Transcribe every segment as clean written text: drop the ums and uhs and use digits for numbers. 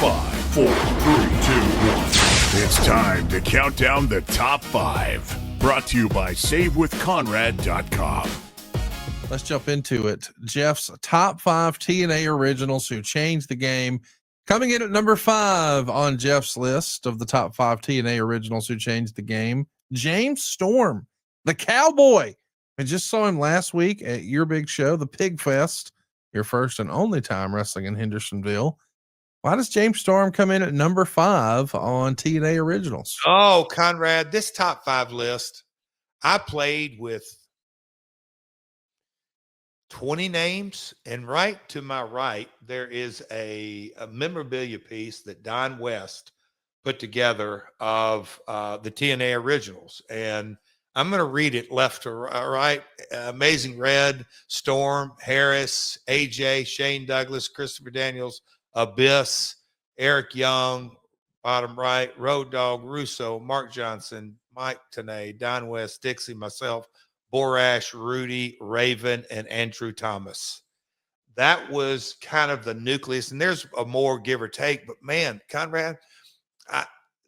5, 4, 3, 2, 1. It's time to count down the top 5. Brought to you by SaveWithConrad.com. Let's jump into it. Jeff's top 5 TNA originals who changed the game. Coming in at number 5 on Jeff's list of the top 5 TNA originals who changed the game, James Storm, the Cowboy. I just saw him last week at your big show, the Pig Fest, your first and only time wrestling in Hendersonville. Why does James Storm come in at number 5 on TNA originals? Oh, Conrad, this top 5 list, I played with 20 names, and right to my right, there is a memorabilia piece that Don West put together of the TNA originals. And I'm going to read it left to right. Amazing Red, Storm, Harris, AJ, Shane Douglas, Christopher Daniels, Abyss, Eric Young, bottom right, Road Dogg, Russo, Mark Johnson, Mike Tenay, Don West, Dixie, myself, Borash, Rudy, Raven, and Andrew Thomas. That was kind of the nucleus, and there's a more give or take, but man, Conrad,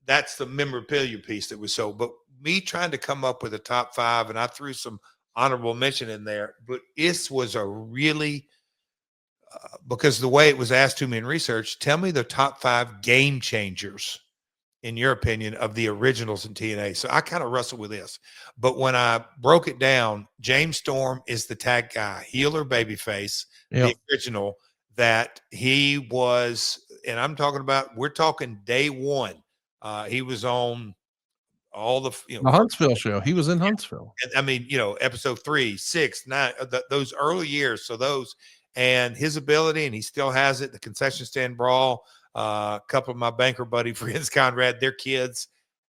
that's the memorabilia piece that was so, but me trying to come up with a top 5, and I threw some honorable mention in there, but this was a really, because the way it was asked to me in research, tell me the top 5 game changers, in your opinion, of the originals in TNA. So I kind of wrestled with this. But when I broke it down, James Storm is the tag guy, heel or babyface, the original, that he was, and I'm talking about, we're talking day one. He was on all the Huntsville show. He was in Huntsville. And, I mean, episode 3, 6, 9, those early years. So those, and his ability, and he still has it, the concession stand brawl. A couple of my banker buddy friends, Conrad, their kids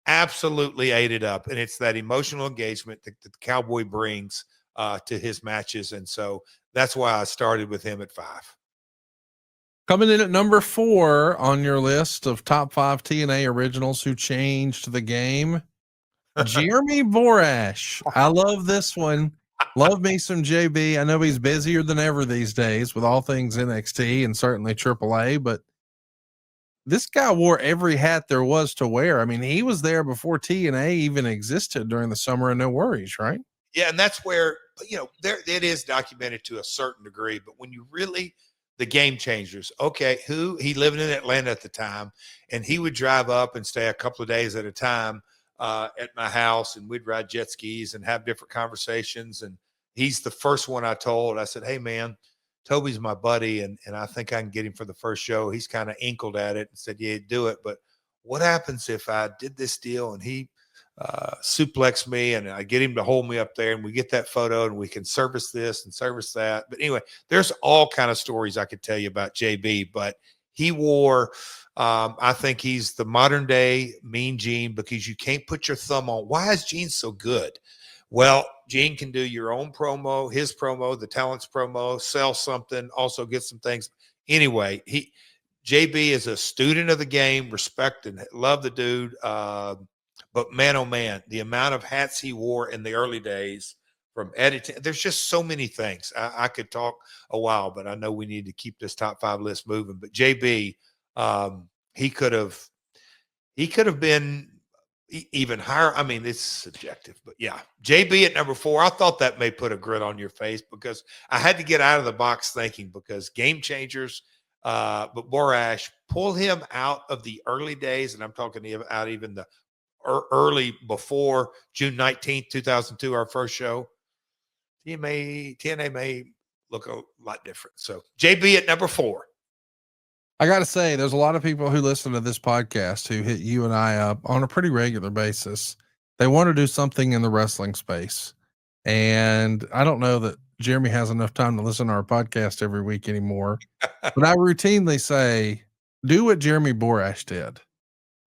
absolutely ate it up. And it's that emotional engagement that the Cowboy brings to his matches. And so that's why I started with him at 5. Coming in at number 4 on your list of top 5 TNA originals who changed the game, Jeremy Borash. I love this one. Love me some JB. I know he's busier than ever these days with all things NXT and certainly AAA, but this guy wore every hat there was to wear. I mean, he was there before TNA even existed during the Summer of No Worries, right? Yeah, and that's where, there it is documented to a certain degree, but when you really, the game changers, okay, he lived in Atlanta at the time, and he would drive up and stay a couple of days at a time at my house, and we'd ride jet skis and have different conversations. And he's the first one I told. I said, hey, man, Toby's my buddy, and I think I can get him for the first show. He's kind of inkled at it and said, yeah, do it. But what happens if I did this deal and he suplexed me and I get him to hold me up there and we get that photo and we can service this and service that? But anyway, there's all kind of stories I could tell you about JB, but he wore, I think he's the modern day Mean Gene, because you can't put your thumb on. Why is Gene so good? Well, Gene can do your own promo, his promo, the talent's promo, sell something, also get some things. Anyway, JB is a student of the game, respect and love the dude. But man, oh man, the amount of hats he wore in the early days from editing, there's just so many things. I could talk a while, but I know we need to keep this top 5 list moving. But JB, he could have been even higher. I mean, it's subjective, but yeah, JB at number 4. I thought that may put a grin on your face because I had to get out of the box thinking, because game changers, but Borash, pull him out of the early days. And I'm talking out even the early before June 19th, 2002, our first show. TNA may look a lot different. So JB at number 4. I got to say, there's a lot of people who listen to this podcast who hit you and I up on a pretty regular basis. They want to do something in the wrestling space. And I don't know that Jeremy has enough time to listen to our podcast every week anymore, but I routinely say, do what Jeremy Borash did.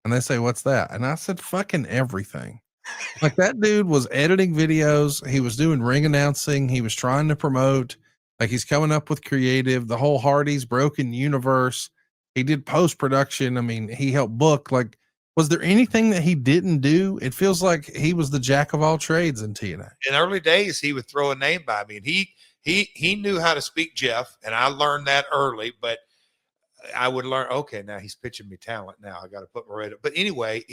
And they say, what's that? And I said, fucking everything. Like, that dude was editing videos. He was doing ring announcing. He was trying to promote. Like, he's coming up with creative, the whole Hardy's Broken Universe. He did post-production. I mean, he helped book. Like, was there anything that he didn't do? It feels like he was the jack of all trades in TNA. In early days, he would throw a name by me, and he knew how to speak Jeff, and I learned that early. But I would learn. Okay, now he's pitching me talent. Now I got to put my radar. But anyway,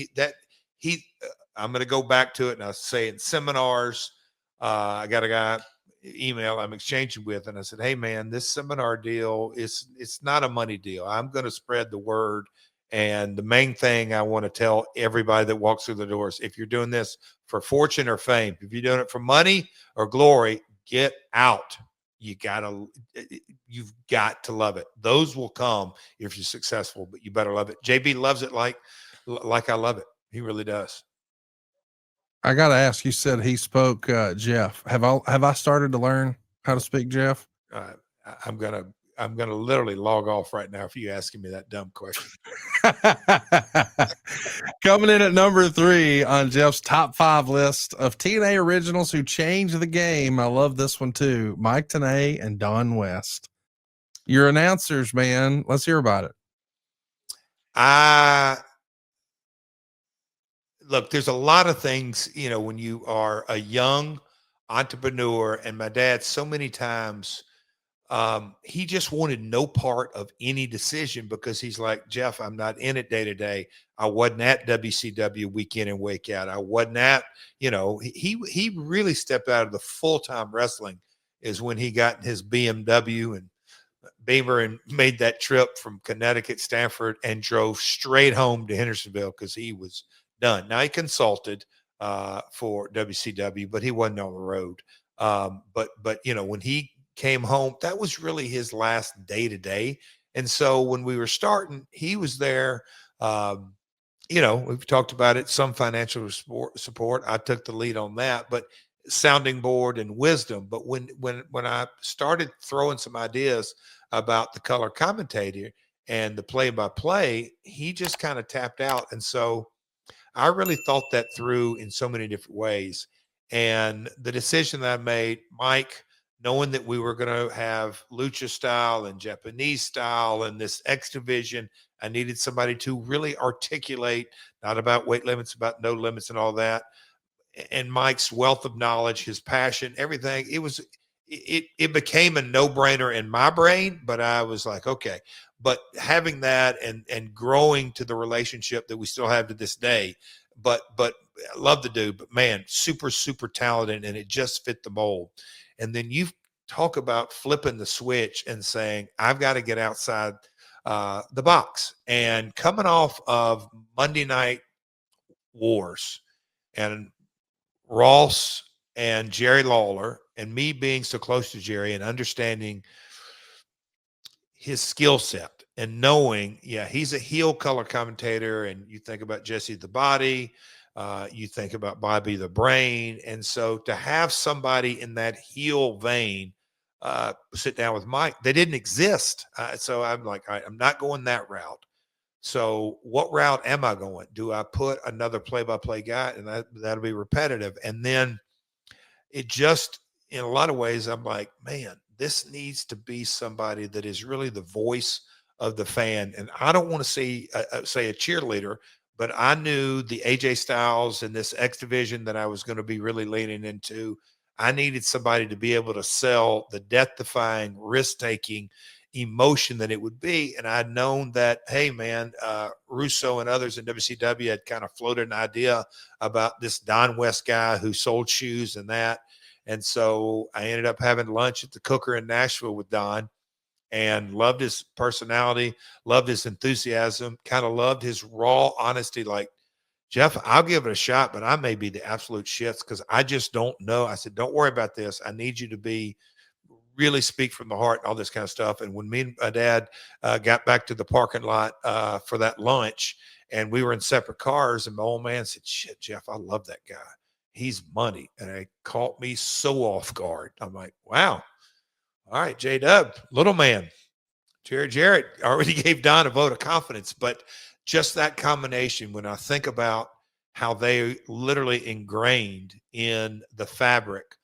I'm going to go back to it, and I say in seminars. I got a guy email I'm exchanging with, and I said, "Hey man, this seminar deal it's not a money deal. I'm going to spread the word, and the main thing I want to tell everybody that walks through the doors: if you're doing this for fortune or fame, if you're doing it for money or glory, get out. You've got to love it. Those will come if you're successful, but you better love it. JB loves it like I love it. He really does." I got to ask, you said he spoke Jeff. Have I started to learn how to speak Jeff? I'm gonna literally log off right now if you asking me that dumb question. Coming in at number 3 on Jeff's top 5 list of TNA originals who changed the game. I love this one too. Mike Tenay and Don West. Your announcers, man. Let's hear about it. Look, there's a lot of things, when you are a young entrepreneur, and my dad so many times, he just wanted no part of any decision because he's like, Jeff, I'm not in it day to day. I wasn't at WCW week in and week out. I wasn't at, he really stepped out of the full-time wrestling is when he got in his BMW and Beamer and made that trip from Connecticut, Stanford, and drove straight home to Hendersonville because he was done. Now he consulted for WCW, but he wasn't on the road. But when he came home, that was really his last day to day. And so when we were starting, he was there. We've talked about it, some financial support. I took the lead on that, but sounding board and wisdom. But when I started throwing some ideas about the color commentator and the play-by-play, he just kind of tapped out. And so I really thought that through in so many different ways. And the decision that I made, Mike, knowing that we were going to have lucha style and Japanese style and this X division, I needed somebody to really articulate, not about weight limits, about no limits and all that. And Mike's wealth of knowledge, his passion, everything, it became a no-brainer in my brain, but I was like, okay. But having that and growing to the relationship that we still have to this day, but I love the dude, but man, super, super talented, and it just fit the mold. And then you talk about flipping the switch and saying, I've got to get outside the box. And coming off of Monday Night Wars and Ross and Jerry Lawler, and me being so close to Jerry and understanding his skill set and knowing, he's a heel color commentator, and you think about Jesse the Body, you think about Bobby the Brain. And so to have somebody in that heel vein sit down with Mike, they didn't exist. So I'm like, all right, I'm not going that route. So what route am I going? Do I put another play-by-play guy? And that'll be repetitive. And then it just, in a lot of ways, I'm like, man, this needs to be somebody that is really the voice of the fan. And I don't want to say a cheerleader, but I knew the AJ Styles and this X division that I was going to be really leaning into. I needed somebody to be able to sell the death-defying, risk-taking emotion that it would be. And I'd known that, hey, man, Russo and others in WCW had kind of floated an idea about this Don West guy who sold shoes and that. And so I ended up having lunch at the Cooker in Nashville with Don, and loved his personality, loved his enthusiasm, kind of loved his raw honesty. Like, Jeff, I'll give it a shot, but I may be the absolute shits because I just don't know. I said, don't worry about this. I need you to really speak from the heart and all this kind of stuff. And when me and my dad got back to the parking lot for that lunch, and we were in separate cars, and my old man said, shit, Jeff, I love that guy. He's money. And it caught me so off guard. I'm like, wow. All right, J-Dub, little man. Jarrett already gave Don a vote of confidence, but just that combination, when I think about how they literally ingrained in the fabric.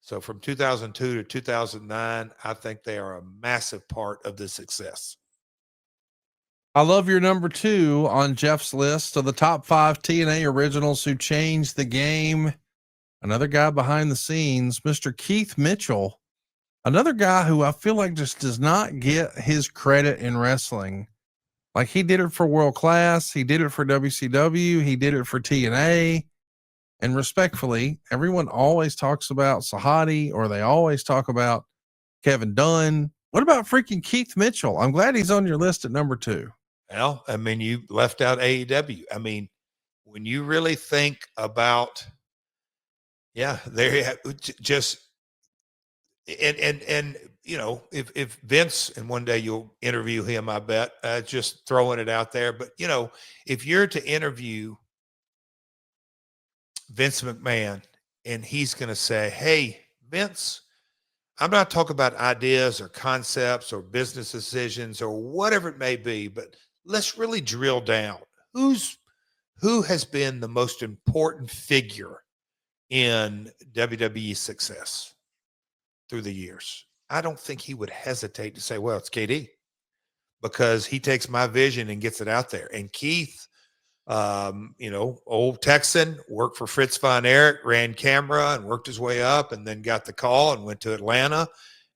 So from 2002 to 2009, I think they are a massive part of the success. I love your number 2 on Jeff's list of the top 5 TNA originals who changed the game. Another guy behind the scenes, Mr. Keith Mitchell. Another guy who I feel like just does not get his credit in wrestling. Like he did it for World Class, he did it for WCW, he did it for TNA. And respectfully, everyone always talks about Sahadi or they always talk about Kevin Dunn. What about freaking Keith Mitchell? I'm glad he's on your list at number 2. Well, I mean, you left out AEW. I mean, when you really think about, yeah, there just and you know, if Vince, and one day you'll interview him, I bet, just throwing it out there. But you know, if you're to interview Vince McMahon and he's going to say, "Hey, Vince, I'm not talking about ideas or concepts or business decisions or whatever it may be, but let's really drill down. Who has been the most important figure in WWE success through the years?" I don't think he would hesitate to say, "Well, it's KD," because he takes my vision and gets it out there. And Keith, you know, old Texan, worked for Fritz Von Erich, ran camera and worked his way up, and then got the call and went to Atlanta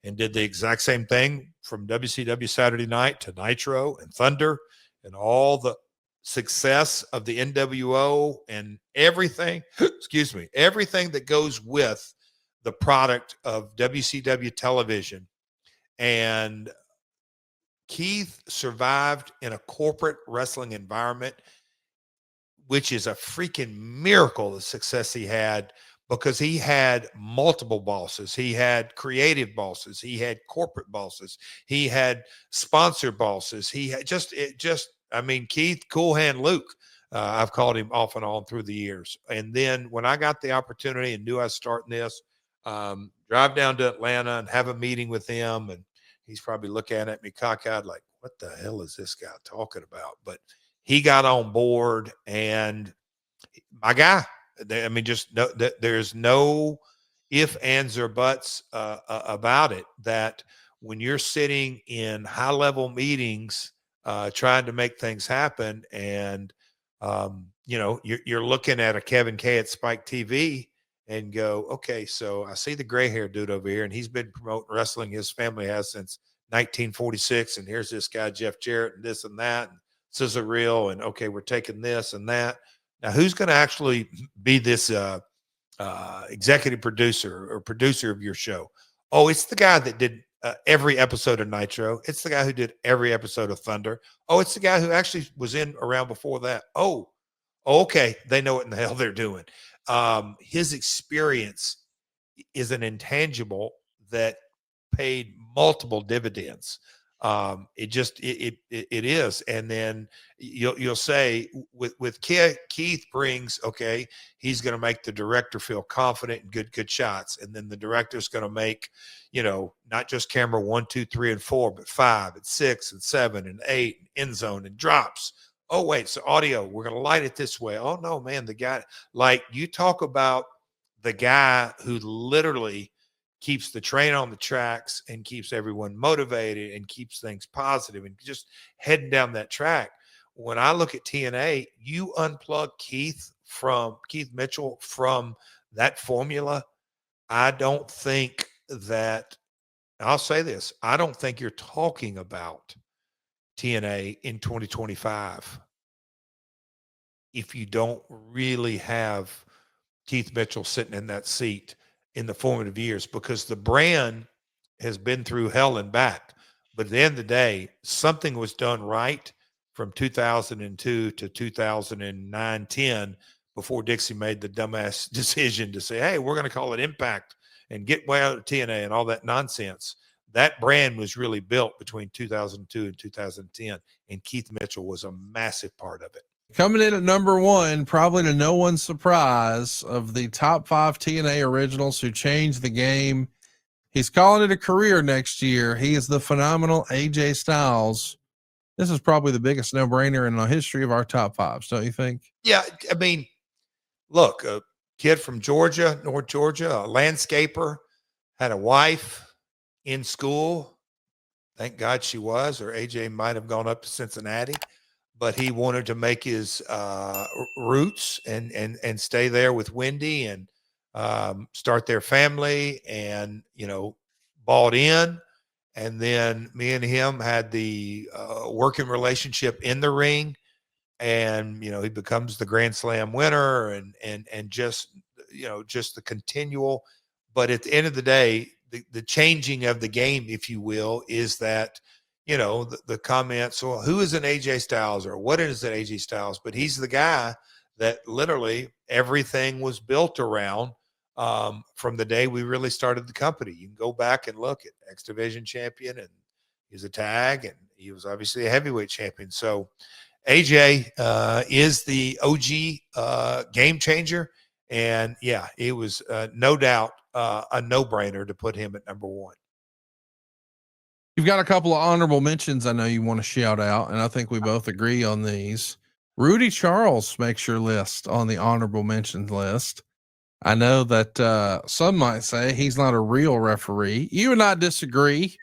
and did the exact same thing from WCW Saturday Night to Nitro and Thunder and all the success of the NWO and everything, excuse me, everything that goes with the product of WCW television. And Keith survived in a corporate wrestling environment, which is a freaking miracle, the success he had, because he had multiple bosses. He had creative bosses. He had corporate bosses. He had sponsor bosses. He had I mean, Keith Cool Hand Luke, I've called him off and on through the years. And then when I got the opportunity and knew I was starting this, drive down to Atlanta and have a meeting with him. And he's probably looking at me cockeyed like, what the hell is this guy talking about? But he got on board, and my guy, I mean, just no, there's no if, ands, or buts about it, that when you're sitting in high level meetings, trying to make things happen, and you know, you're looking at a Kevin K at Spike TV and go, okay, so I see the gray hair dude over here, and he's been promoting wrestling, his family has, since 1946, and here's this guy Jeff Jarrett and this and that, and Scissor Reel, and okay, we're taking this and that. Now, who's going to actually be this executive producer or producer of your show? Oh, it's the guy that did every episode of Nitro. It's the guy who did every episode of Thunder. Oh, it's the guy who actually was in around before that. Oh, okay, they know what in the hell they're doing. His experience is an intangible that paid multiple dividends. It is. And then you'll say with Keith brings, okay, he's going to make the director feel confident and good shots. And then the director's going to make, you know, not just camera 1, 2, 3, and 4, but 5 and 6 and 7 and 8 and end zone and drops. Oh, wait, so audio, we're going to light it this way. Oh no, man, the guy, like, you talk about the guy who literally keeps the train on the tracks and keeps everyone motivated and keeps things positive and just heading down that track. When I look at TNA, you unplug Keith Mitchell from that formula. I don't think that, I'll say this, I don't think you're talking about TNA in 2025 if you don't really have Keith Mitchell sitting in that seat in the formative years, because the brand has been through hell and back. But at the end of the day, something was done right from 2002 to 2009, 10, before Dixie made the dumbass decision to say, hey, we're going to call it Impact and get way out of TNA and all that nonsense. That brand was really built between 2002 and 2010, and Keith Mitchell was a massive part of it. Coming in at number 1, probably to no one's surprise, of the top 5 TNA originals who changed the game. He's calling it a career next year. He is the phenomenal AJ Styles. This is probably the biggest no-brainer in the history of our top 5s, don't you think? Yeah, I mean, look, a kid from Georgia, North Georgia, a landscaper, had a wife in school. Thank God she was, or AJ might have gone up to Cincinnati, but he wanted to make his roots and stay there with Wendy and start their family, and, you know, bought in. And then me and him had the working relationship in the ring. And, he becomes the Grand Slam winner and just, just the continual. But at the end of the day, the changing of the game, if you will, is that, the comments, well, who is an AJ Styles or what is an AJ Styles? But he's the guy that literally everything was built around from the day we really started the company. You can go back and look at X Division champion, and he's a tag, and he was obviously a heavyweight champion. So AJ is the OG game changer. And yeah, it was no doubt a no-brainer to put him at number one. You've got a couple of honorable mentions I know you want to shout out, and I think we both agree on these. Rudy Charles makes your list on the honorable mentions list. I know that some might say he's not a real referee. You and I disagree.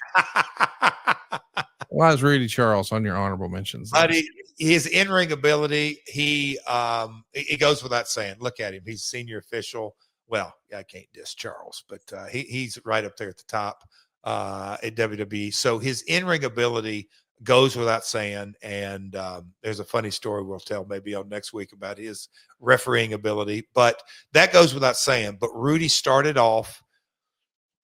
Why is Rudy Charles on your honorable mentions list? Buddy, his in-ring ability, it goes without saying. Look at him. He's a senior official. Well, I can't diss Charles, but he's right up there at the top at WWE. So his in-ring ability goes without saying. And there's a funny story we'll tell maybe on next week about his refereeing ability, but that goes without saying. But Rudy started off,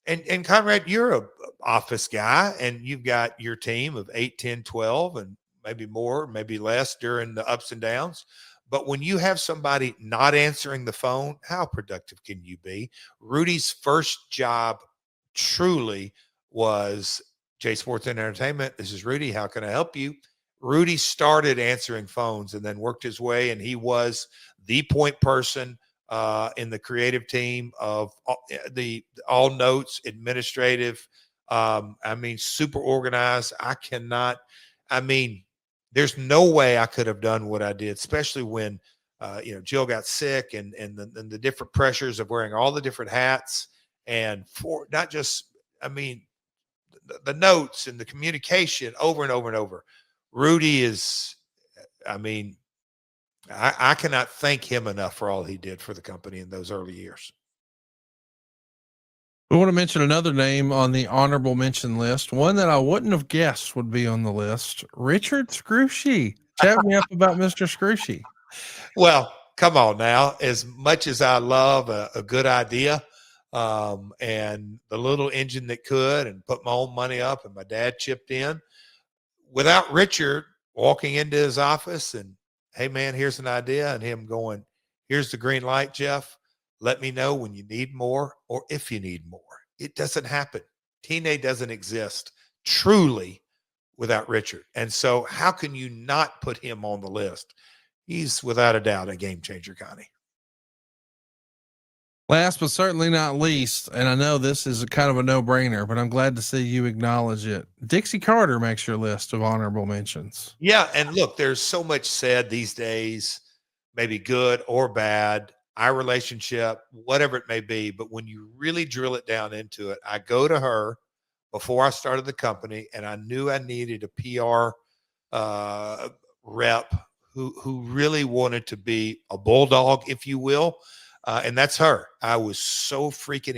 and Conrad, you're a office guy, and you've got your team of 8, 10, 12, and maybe more, maybe less during the ups and downs. But when you have somebody not answering the phone, how productive can you be? Rudy's first job truly was J Sports and Entertainment. This is Rudy. How can I help you? Rudy started answering phones and then worked his way, and he was the point person in the creative team of the all notes, administrative. Super organized. There's no way I could have done what I did, especially when, Jill got sick and the different pressures of wearing all the different hats and for not just, the notes and the communication over and over and over. Rudy is, I cannot thank him enough for all he did for the company in those early years. We want to mention another name on the honorable mention list, one that I wouldn't have guessed would be on the list. Richard Scrushy. Chat me up about Mr. Scrushy. Well, come on now. As much as I love a good idea, and the little engine that could, and put my own money up, and my dad chipped in, without Richard walking into his office and, hey man, here's an idea, and him going, here's the green light, Jeff. Let me know when you need more or if you need more. It doesn't happen. TNA doesn't exist truly without Richard. And so how can you not put him on the list? He's without a doubt a game changer, Connie. Last but certainly not least, and I know this is a kind of a no-brainer, but I'm glad to see you acknowledge it. Dixie Carter makes your list of honorable mentions. Yeah, and look, there's so much said these days, maybe good or bad, our relationship, whatever it may be. But when you really drill it down into it, I go to her before I started the company, and I knew I needed a PR rep who really wanted to be a bulldog, if you will. And that's her. I was so freaking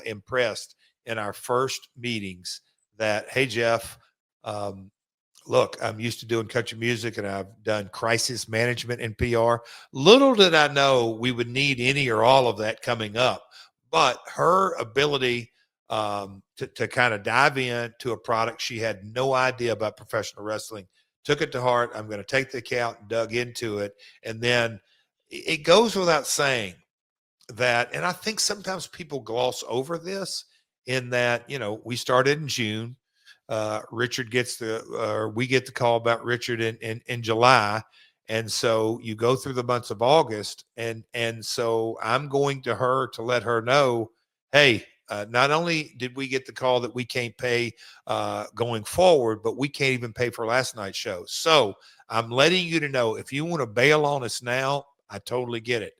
impressed in our first meetings that, hey, Jeff, look, I'm used to doing country music, and I've done crisis management in PR. Little did I know we would need any or all of that coming up. But her ability to kind of dive into a product she had no idea about professional wrestling, took it to heart. I'm going to take the account and dug into it. And then it goes without saying that, and I think sometimes people gloss over this, in that, we started in June. Richard gets we get the call about Richard in July. And so you go through the months of August. And so I'm going to her to let her know, hey, not only did we get the call that we can't pay going forward, but we can't even pay for last night's show. So I'm letting you to know, if you want to bail on us now, I totally get it,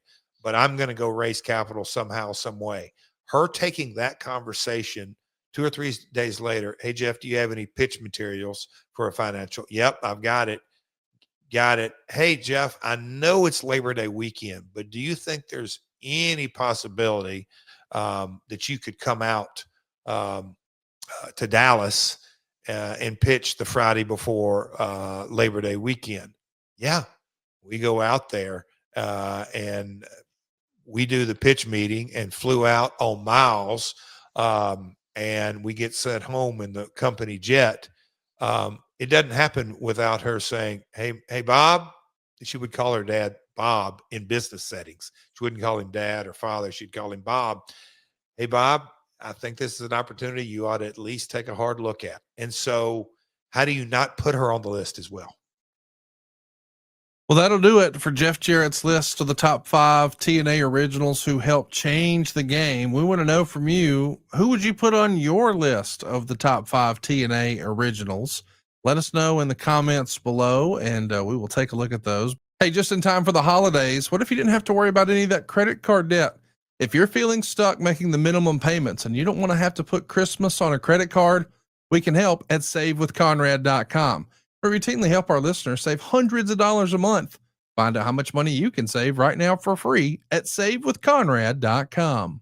but I'm going to go raise capital somehow, some way. Her taking that conversation 2 or 3 days later, hey, Jeff, do you have any pitch materials for a financial? Yep, I've got it. Got it. Hey, Jeff, I know it's Labor Day weekend, but do you think there's any possibility that you could come out to Dallas and pitch the Friday before Labor Day weekend. Yeah, we go out there and we do the pitch meeting and flew out on miles, and we get sent home in the company jet. It doesn't happen without her saying, hey, Bob. She would call her dad Bob in business settings. She wouldn't call him dad or father. She'd call him Bob. Hey, Bob, I think this is an opportunity you ought to at least take a hard look at. And so how do you not put her on the list as well? Well, that'll do it for Jeff Jarrett's list of the top 5 TNA originals who helped change the game. We want to know from you, who would you put on your list of the top 5 TNA originals? Let us know in the comments below, and we will take a look at those. Hey, just in time for the holidays, what if you didn't have to worry about any of that credit card debt? If you're feeling stuck making the minimum payments and you don't want to have to put Christmas on a credit card, we can help at savewithconrad.com. We routinely help our listeners save hundreds of dollars a month. Find out how much money you can save right now for free at savewithconrad.com.